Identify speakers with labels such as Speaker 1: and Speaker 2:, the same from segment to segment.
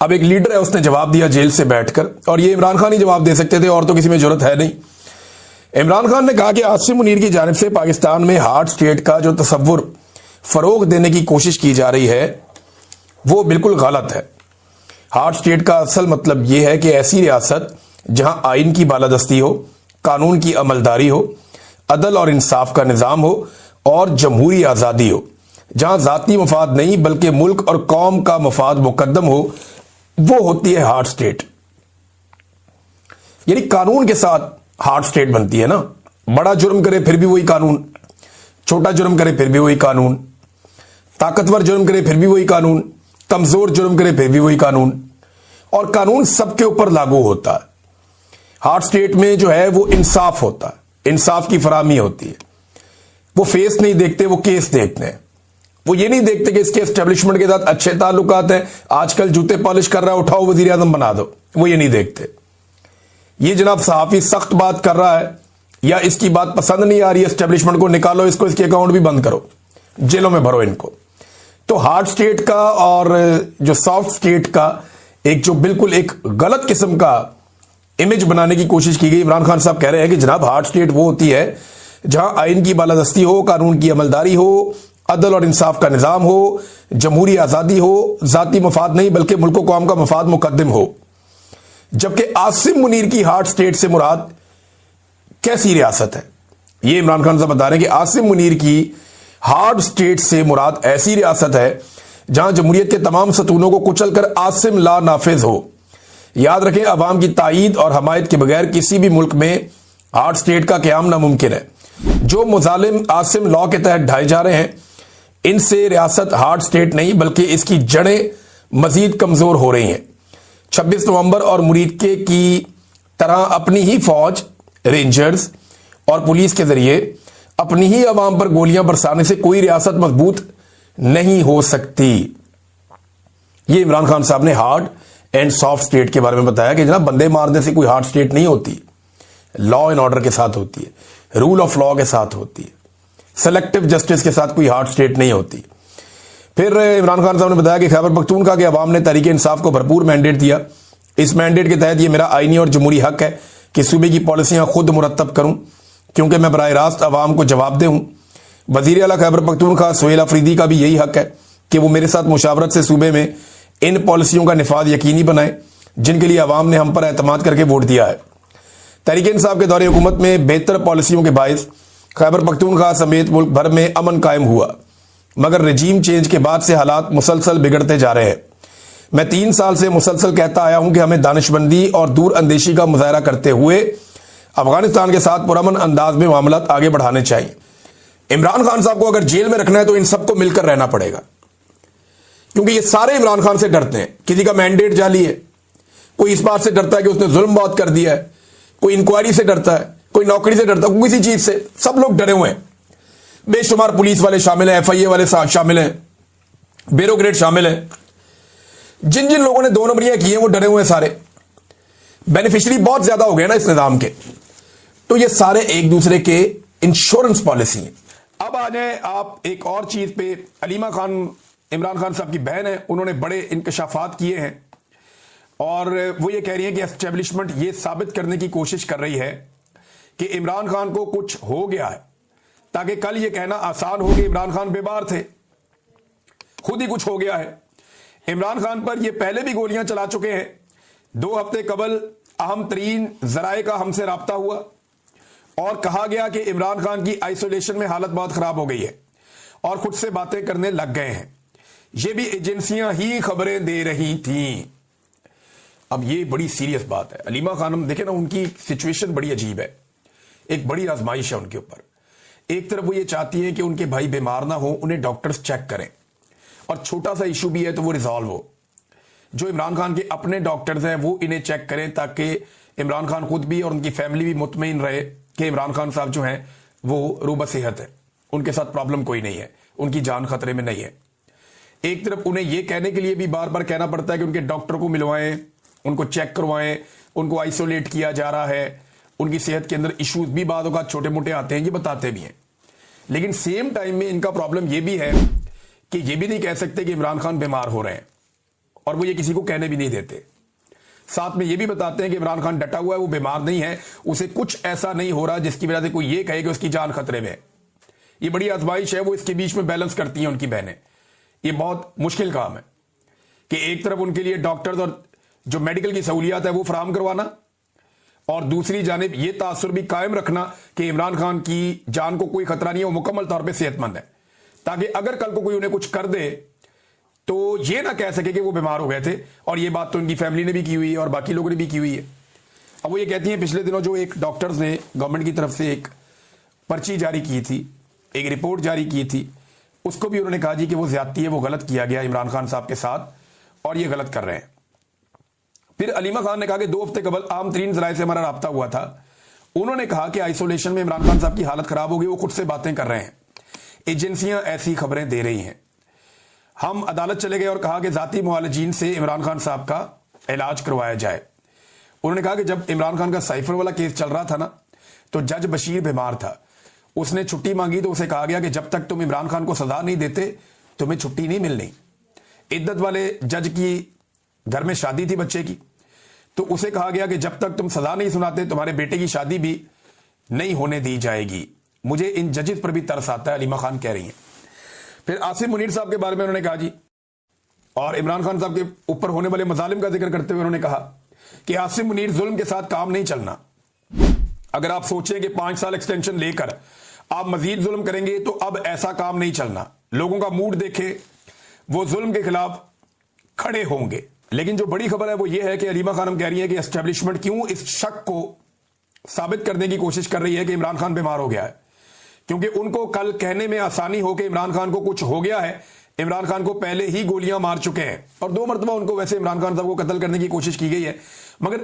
Speaker 1: अब एक लीडर है, उसने जवाब दिया जेल से बैठकर, और ये इमरान खान ही जवाब दे सकते थे, और तो किसी में जरूरत है नहीं। इमरान खान ने कहा कि आसिम मुनीर की जानिब से पाकिस्तान में हार्ड स्टेट का जो तस्वुर फरोग देने की कोशिश की जा रही है वो बिल्कुल गलत है। हार्ड स्टेट का असल मतलब यह है कि ऐसी रियासत जहां आइन की बालादस्ती हो, कानून की अमलदारी हो, अदल और इंसाफ का निजाम हो और जमहूरी आजादी हो, जहां जाती मफाद नहीं बल्कि मुल्क और कौम का मफाद मुकद्दम हो, वो होती है हार्ड स्टेट। यानी कानून के साथ हार्ड स्टेट बनती है ना। बड़ा जुर्म करे फिर भी वही कानून, छोटा जुर्म करे फिर भी वही कानून, ताकतवर जुर्म करे फिर भी वही कानून, कमजोर जुर्म करे फिर भी वही कानून, और कानून सबके ऊपर लागू होता है। हार्ड स्टेट में जो है वो इंसाफ होता है, इंसाफ की फराहमी होती है। वो फेस नहीं देखते, वो केस देखते हैं। वो ये नहीं देखते कि इसके एस्टेब्लिशमेंट के साथ अच्छे ताल्लुकात हैं, आजकल जूते पॉलिश कर रहा है, उठाओ वजीर आजम बना दो। वो ये नहीं देखते। ये जनाब सहाफी सख्त बात कर रहा है या इसकी बात पसंद नहीं आ रही है एस्टेब्लिशमेंट को, निकालो इसको, इसके अकाउंट भी बंद करो, जेलों में भरो इनको। तो हार्ड स्टेट का और जो सॉफ्ट स्टेट का एक जो बिल्कुल एक गलत किस्म का इमेज बनाने की कोशिश की गई। इमरान खान साहब कह रहे हैं कि जनाब हार्ड स्टेट वो होती है जहां आइन की बालादस्ती हो, कानून की अमलदारी हो, अदल और इंसाफ का निजाम हो, जमहूरी आजादी हो, जाती मफाद नहीं बल्कि मुल्क कौम का मफाद मुकद्दम हो। जबकि आसिम मुनीर की हार्ड स्टेट से मुराद कैसी रियासत है? ये इमरान खान साहब बता रहे हैं कि आसिम मुनीर की हार्ड स्टेट से मुराद ऐसी रियासत है जहां जमहूरियत के तमाम सतूनों को कुचलकर आसिम ला नाफिज हो। याद रखें, अवाम की ताईद और हमायत के बगैर किसी भी मुल्क में हार्ड स्टेट का क्याम नामुमकिन है। जो मुजालिम आसिम लॉ के तहत ढाए जा रहे हैं, इनसे रियासत हार्ड स्टेट नहीं बल्कि इसकी जड़ें मजीद कमजोर हो रही हैं। 26 नवंबर और मुरीदके की तरह अपनी ही फौज, रेंजर्स और पुलिस के जरिए अपनी ही अवाम पर गोलियां बरसाने से कोई रियासत मजबूत नहीं हो सकती। ये इमरान खान साहब ने हार्ड एंड सॉफ्ट स्टेट के बारे में बताया कि जनाब बंदे मारने से कोई हार्ड स्टेट नहीं होती, लॉ एंड ऑर्डर के साथ होती है, रूल ऑफ लॉ के साथ होती है, सेलेक्टिव जस्टिस के साथ कोई हार्ड स्टेट नहीं होती। फिर इमरान खान साहब ने बताया कि खैबर पख्तूनख्वा के अवाम ने तहरीक इंसाफ को भरपूर मैंडेट दिया। इस मैंडेट के तहत यह मेरा आईनी और जमहूरी हक है कि सूबे की पॉलिसियां खुद मुरतब करूं, क्योंकि मैं बराह रास्त अवाम को जवाबदेह हूं। वजीर आला खैबर पख्तूनख्वा सुहेल अफरीदी का भी यही हक है कि वो मेरे साथ मुशावरत से सूबे में इन पॉलिसियों का निफाज यकीनी बनाए जिनके लिए अवाम ने हम पर एतमाद करके वोट दिया है। तहरीक इंसाफ के दौरे हुकूमत में बेहतर पॉलिसियों के बायस खैबर पख्तूनख्वा समेत मुल्क भर में अमन कायम हुआ, मगर रजीम चेंज के बाद से हालात मुसलसल बिगड़ते जा रहे हैं। मैं 3 साल से मुसलसल कहता आया हूं कि हमें दानिशमंदी और दूर अंदेशी का मुजाहरा करते हुए अफगानिस्तान के साथ पुरअमन अंदाज में मामलात आगे बढ़ाने चाहिए। इमरान खान साहब को अगर जेल में रखना है तो इन सबको मिलकर रहना पड़ेगा, क्योंकि ये सारे इमरान खान से डरते हैं। किसी का मैंडेट जाली है, कोई इस बात से डरता है कि उसने जुल्म बहुत कर दिया है, कोई इंक्वायरी से डरता है, कोई नौकरी से डरता है, किसी चीज से। सब लोग डरे हुए हैं। बेशुमार पुलिस वाले शामिल हैं, FIA वाले शामिल हैं, ब्यूरोक्रेट शामिल हैं। जिन जिन लोगों ने 2 नंबरियां की हैं वो डरे हुए हैं सारे। बेनिफिशियरी बहुत ज्यादा हो गए ना इस निजाम के, तो ये सारे एक दूसरे के इंश्योरेंस पॉलिसी है। अब आ जाए आप एक और चीज पे। अलीमा खान इमरान खान साहब की बहन है, उन्होंने बड़े इंकशाफात किए हैं और वो ये कह रही है कि एस्टेब्लिशमेंट ये साबित करने की कोशिश कर रही है कि इमरान खान को कुछ हो गया है, ताकि कल ये कहना आसान हो कि इमरान खान बेबार थे, खुद ही कुछ हो गया है। इमरान खान पर ये पहले भी गोलियां चला चुके हैं। 2 हफ्ते कबल अहम तरीन जराए का हमसे राब्ता हुआ और कहा गया कि इमरान खान की आइसोलेशन में हालत बहुत खराब हो गई है और खुद से बातें करने लग गए हैं। ये भी एजेंसियां ही खबरें दे रही थीं। अब ये बड़ी सीरियस बात है। अलीमा खानम देखे ना, उनकी सिचुएशन बड़ी अजीब है, एक बड़ी आजमाइश है उनके ऊपर। एक तरफ वो ये चाहती है कि उनके भाई बीमार ना हो, उन्हें डॉक्टर्स चेक करें, और छोटा सा इशू भी है तो वो रिजॉल्व हो। जो इमरान खान के अपने डॉक्टर्स हैं वो इन्हें चेक करें, ताकि इमरान खान खुद भी और उनकी फैमिली भी मुतमईन रहे कि इमरान खान साहब जो हैं वो रूबा सेहत है, उनके साथ प्रॉब्लम कोई नहीं है, उनकी जान खतरे में नहीं है। एक तरफ उन्हें यह कहने के लिए भी बार बार कहना पड़ता है कि उनके डॉक्टर को मिलवाएं, उनको चेक करवाएं, उनको आइसोलेट किया जा रहा है, उनकी सेहत के अंदर इश्यूज भी बाद होगा छोटे मोटे आते हैं, ये बताते भी हैं। लेकिन सेम टाइम में इनका प्रॉब्लम यह भी है कि ये भी नहीं कह सकते कि इमरान खान बीमार हो रहे हैं और वो ये किसी को कहने भी नहीं देते। साथ में ये भी बताते हैं कि इमरान खान डटा हुआ है, वो बीमार नहीं है, उसे कुछ ऐसा नहीं हो रहा जिसकी वजह से कोई ये कहे कि उसकी जान खतरे में है। ये बड़ी आजमाइश है, वो इसके बीच में बैलेंस करती हैं उनकी बहनें। ये बहुत मुश्किल काम है कि एक तरफ उनके लिए डॉक्टर्स और जो मेडिकल की सहूलियात है वो फराहम करवाना, और दूसरी जानिब ये तासुर भी कायम रखना कि इमरान खान की जान को कोई खतरा नहीं है, वो मुकम्मल तौर पर सेहतमंद है, ताकि अगर कल को कोई उन्हें कुछ कर दे तो ये ना कह सके कि वो बीमार हो गए थे। और ये बात तो उनकी फैमिली ने भी की हुई है और बाकी लोगों ने भी की हुई है। अब वो ये कहती हैं पिछले दिनों जो एक डॉक्टर्स ने गवर्नमेंट की तरफ से एक पर्ची जारी की थी, एक रिपोर्ट जारी की थी, उसको भी उन्होंने कहा जी कि वो ज्यादती है, वो गलत किया गया इमरान खान साहब के साथ और ये गलत कर रहे हैं। फिर अलीमा खान ने कहा कि 2 हफ्ते कबल आम तरीन जराए से हमारा राब्ता हुआ था, उन्होंने कहा कि आइसोलेशन में इमरान खान साहब की हालत खराब हो गई, वो खुद से बातें कर रहे हैं, एजेंसियां ऐसी खबरें दे रही हैं। हम अदालत चले गए और कहा कि जाती मुआलजीन से इमरान खान साहब का इलाज करवाया जाए। उन्होंने कहा कि जब इमरान खान का साइफर वाला केस चल रहा था ना, तो जज बशीर बीमार था, उसने छुट्टी मांगी तो उसे कहा गया कि जब तक तुम इमरान खान को सजा नहीं देते तुम्हें छुट्टी नहीं मिलनी। इद्दत वाले जज की घर में शादी थी बच्चे की, तो उसे कहा गया कि जब तक तुम सजा नहीं सुनाते तुम्हारे बेटे की शादी भी नहीं होने दी जाएगी। मुझे इन जजेस पर भी तरस आता है, अलीमा खान कह रही हैं। फिर आसिम मुनीर साहब के बारे में उन्होंने कहा जी, और इमरान खान साहब के ऊपर होने वाले मजालिम का जिक्र करते हुए उन्होंने कहा कि आसिम मुनीर जुल्म के साथ काम नहीं चलना। अगर आप सोचें कि 5 साल एक्सटेंशन लेकर आप मजीद जुल्म करेंगे तो अब ऐसा काम नहीं चलना। लोगों का मूड देखे, वो जुल्म के खिलाफ खड़े होंगे। लेकिन जो बड़ी खबर है वो ये है कि अलीमा खानम कह रही है कि एस्टेब्लिशमेंट क्यों इस शक को साबित करने की कोशिश कर रही है कि इमरान खान बीमार हो गया है, क्योंकि उनको कल कहने में आसानी हो कि इमरान खान को कुछ हो गया है। इमरान खान को पहले ही गोलियां मार चुके हैं और 2 मरतबा उनको वैसे इमरान खान साहब को कत्ल करने की कोशिश की गई है। मगर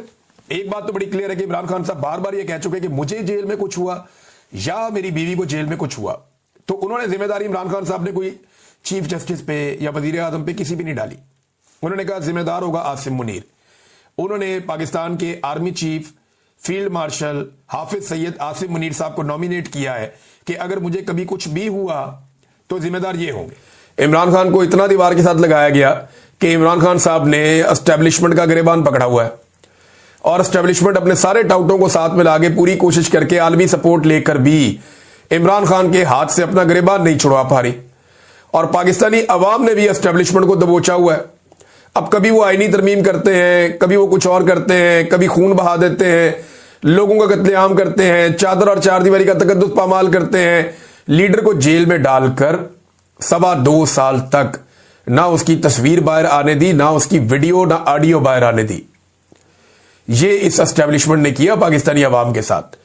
Speaker 1: एक बात तो बड़ी क्लियर है कि इमरान खान साहब बार बार ये कह चुके हैं कि मुझे जेल में कुछ हुआ या मेरी बीवी को जेल में कुछ हुआ, तो उन्होंने जिम्मेदारी इमरान खान साहब ने कोई चीफ जस्टिस पे या वजीर आजम पे किसी भी नहीं डाली। उन्होंने कहा जिम्मेदार होगा आसिम मुनीर। उन्होंने पाकिस्तान के आर्मी चीफ फील्ड मार्शल हाफिज सैयद आसिम मुनीर साहब को नॉमिनेट किया है कि अगर मुझे कभी कुछ भी हुआ तो जिम्मेदार ये होंगे। इमरान खान को इतना दीवार के साथ लगाया गया कि इमरान खान साहब ने एस्टेब्लिशमेंट का गिरेबान पकड़ा हुआ है और एस्टेब्लिशमेंट अपने सारे टाउटों को साथ मिला के पूरी कोशिश करके आलमी सपोर्ट लेकर भी इमरान खान के हाथ से अपना गिरेबान नहीं छुड़वा पा रही। और पाकिस्तानी अवाम ने भी एस्टेब्लिशमेंट को दबोचा हुआ है। अब कभी वो आईनी तरमीम करते हैं, कभी वो कुछ और करते हैं, कभी खून बहा देते हैं, लोगों का कत्लेआम करते हैं, चादर और चारदीवारी का तकद्दुस पामाल करते हैं, लीडर को जेल में डालकर 2.25 साल तक ना उसकी तस्वीर बाहर आने दी, ना उसकी वीडियो ना ऑडियो बाहर आने दी। ये इस एस्टेब्लिशमेंट ने किया पाकिस्तानी अवाम के साथ।